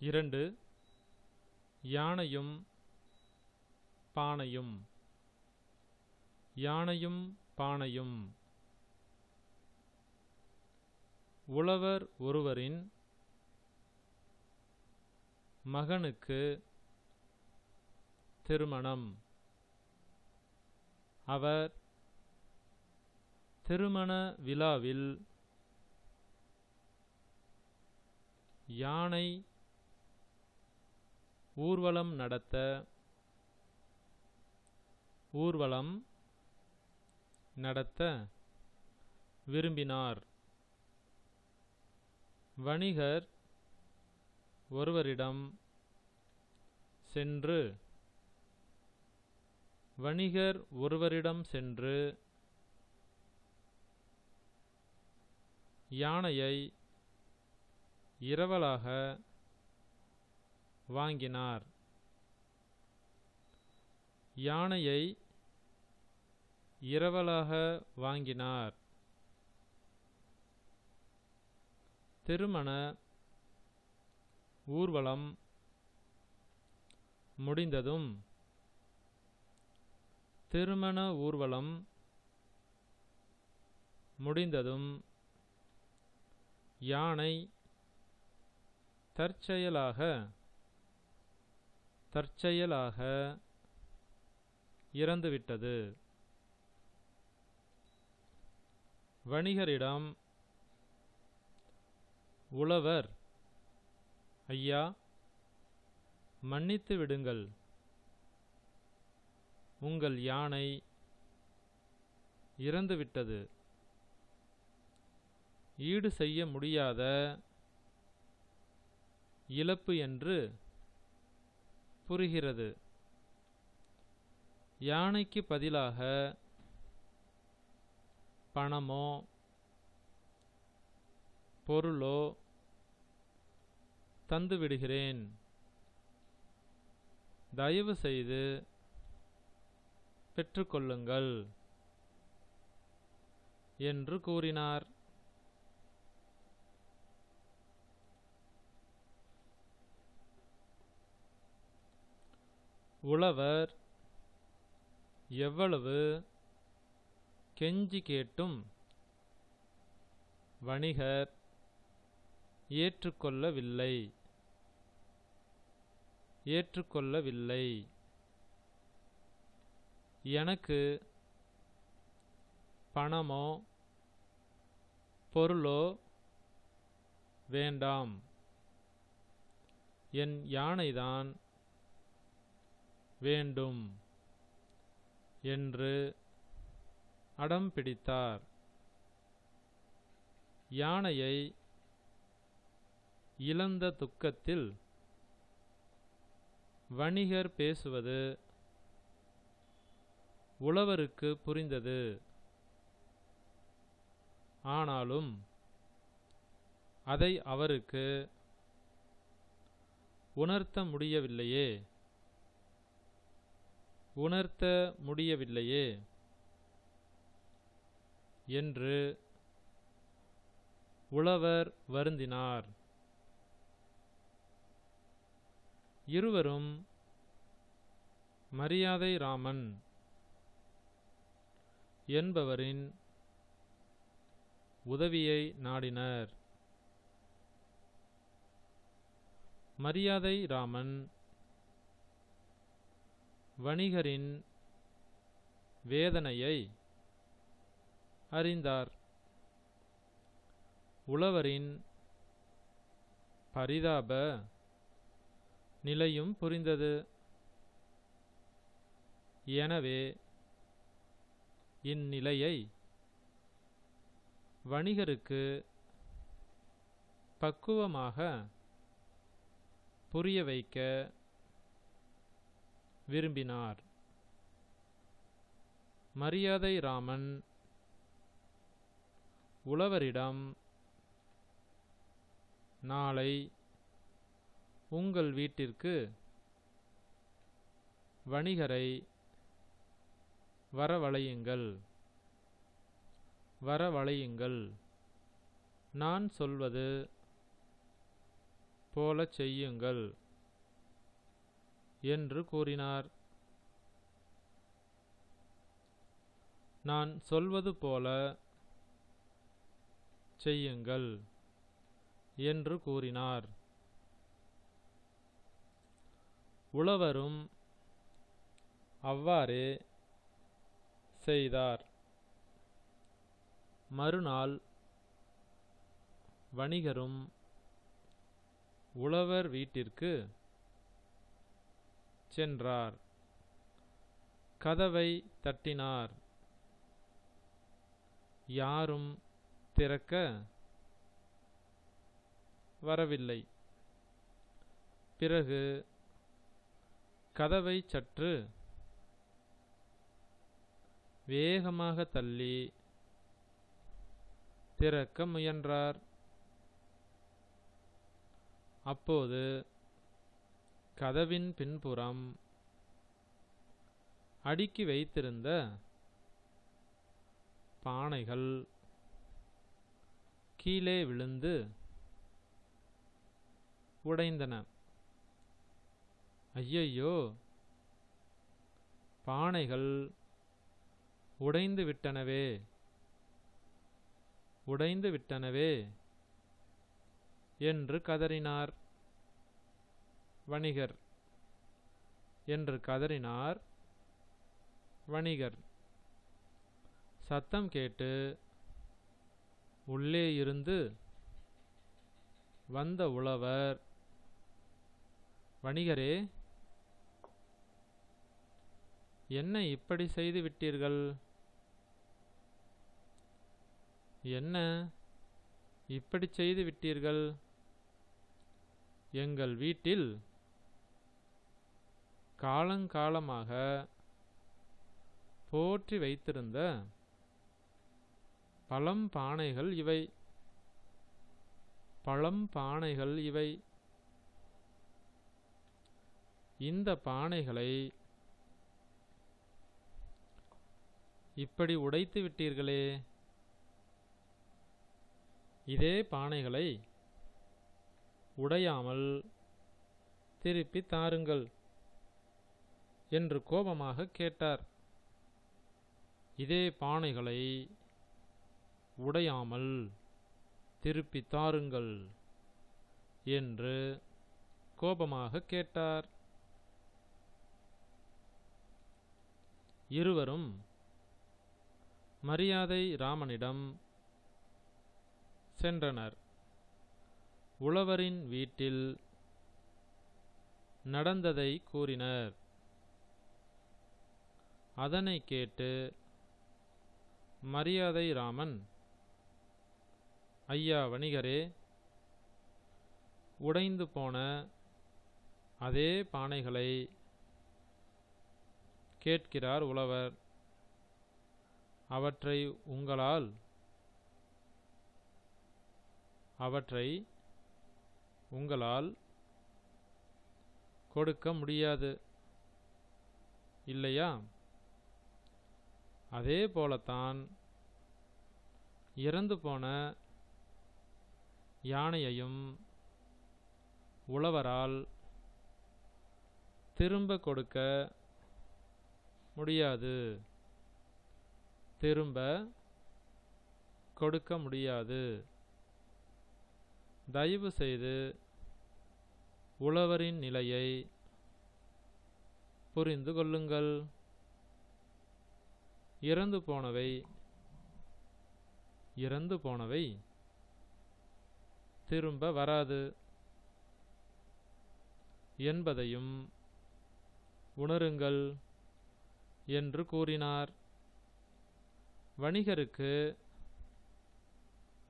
2 யானையும் பானையும். யானையும் பானையும். உழவர் ஒருவரின் மகனுக்கு திருமணம். அவர் திருமண விழாவில் யானை ஊர்வலம் நடத்த விரும்பினார். வணிகர் ஒருவரிடம் சென்று யானையை இரவலாக வாங்கினார். யானையை இரவலாக வாங்கினார். திருமண ஊர்வலம் முடிந்ததும் யானை தற்செயலாக இறந்துவிட்டது. வணிகரிடம் உழவர், ஐயா, மன்னித்து விடுங்கள், உங்கள் யானை இறந்துவிட்டது. ஈடு செய்ய முடியாத இழப்பு என்று புரிகிறது. யானைக்கு பதிலாக பணமோ பொருளோ தந்துவிடுகிறேன். தயவு செய்து பெற்றுக்கொள்ளுங்கள் என்று கூறினார். உழவர் எவ்வளவு கெஞ்சி கேட்டும் வணிகர் ஏற்றுக்கொள்ளவில்லை. எனக்கு பணமோ பொருளோ வேண்டாம், என் யானைதான் வேண்டும் என்று அடம் பிடித்தார். யானையை இழந்த துக்கத்தில் வணிகர் பேசுவது உழவருக்கு புரிந்தது. ஆனாலும் அதை அவருக்கு உணர்த்த முடியவில்லையே என்று உழவர் வருந்தினார். இருவரும் மரியாதை ராமன் என்பவரின் உதவியை நாடினர். மரியாதை ராமன் வணிகரின் வேதனையை அறிந்தார். உழவரின் பரிதாப நிலையும் புரிந்தது. எனவே இந்நிலையை வணிகருக்கு பக்குவமாக புரிய வைக்க விரும்பினார். மரியாதை ராமன் உழவரிடம், நாளை உங்கள் வீட்டிற்கு வணிகரை வரவழையுங்கள். நான் சொல்வது போலச் செய்யுங்கள் என்று கூறினார். நான் சொல்வது போல செய்யுங்கள் என்று கூறினார். உழவரும் அவ்வாறே செய்தார். மறுநாள் வணிகரும் உழவர் வீட்டிற்கு சென்றார். கதவை தட்டினார். யாரும் திறக்க வரவில்லை. பிறகு கதவை சற்று வேகமாக தள்ளி திறக்க முயன்றார். அப்போது கதவின் பின்புறம் அடுக்கி வைத்திருந்த பானைகள் கீழே விழுந்து உடைந்தன. ஐயையோ, பானைகள் உடைந்து விட்டனவே, உடைந்து விட்டனவே என்று கதறினார் வணிகர். வணிகர் சத்தம் கேட்டு உள்ளே இருந்து வந்த உழவர், வணிகரே, என்ன இப்படி செய்து விட்டீர்கள்? என்ன இப்படி செய்து விட்டீர்கள்? எங்கள் வீட்டில் காலங்காலமாக போற்றி வைத்திருந்த பழம்பானைகள் இவை. இந்த பானைகளை இப்படி உடைத்து விட்டீர்களே, இதே பானைகளை உடையாமல் திருப்பி தாருங்கள் என்று கோபமாக கேட்டார். இதே பானைகளை உடையாமல் திருப்பி தாருங்கள் என்று கோபமாக கேட்டார். இருவரும் மரியாதை ராமனிடம் சென்றனர். உழவரின் வீட்டில் நடந்ததை கூறினர். அதனை கேட்டு மரியாதை ராமன், ஐயா வணிகரே, உடைந்து போன அதே பானைகளை கேட்கிறார் உழவர். அவற்றை உங்களால் கொடுக்க முடியாது இல்லையா? அதே போலத்தான் இறந்து போன யானையையும் உழவரால் திரும்ப கொடுக்க முடியாது. தயவு செய்து உழவரின் நிலையை புரிந்து கொள்ளுங்கள். இறந்து போனவை திரும்ப வராது என்பதையும் உணருங்கள் என்று கூறினார். வணிகருக்கு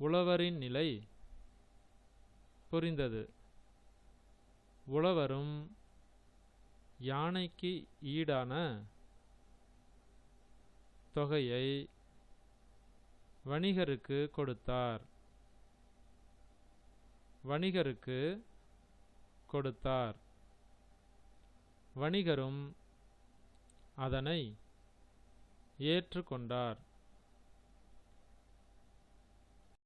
உழவரின் நிலை புரிந்தது. உழவரும் யானைக்கு ஈடான தொகையை வணிகருக்கு கொடுத்தார். வணிகரும் அதனை ஏற்றுக்கொண்டார்.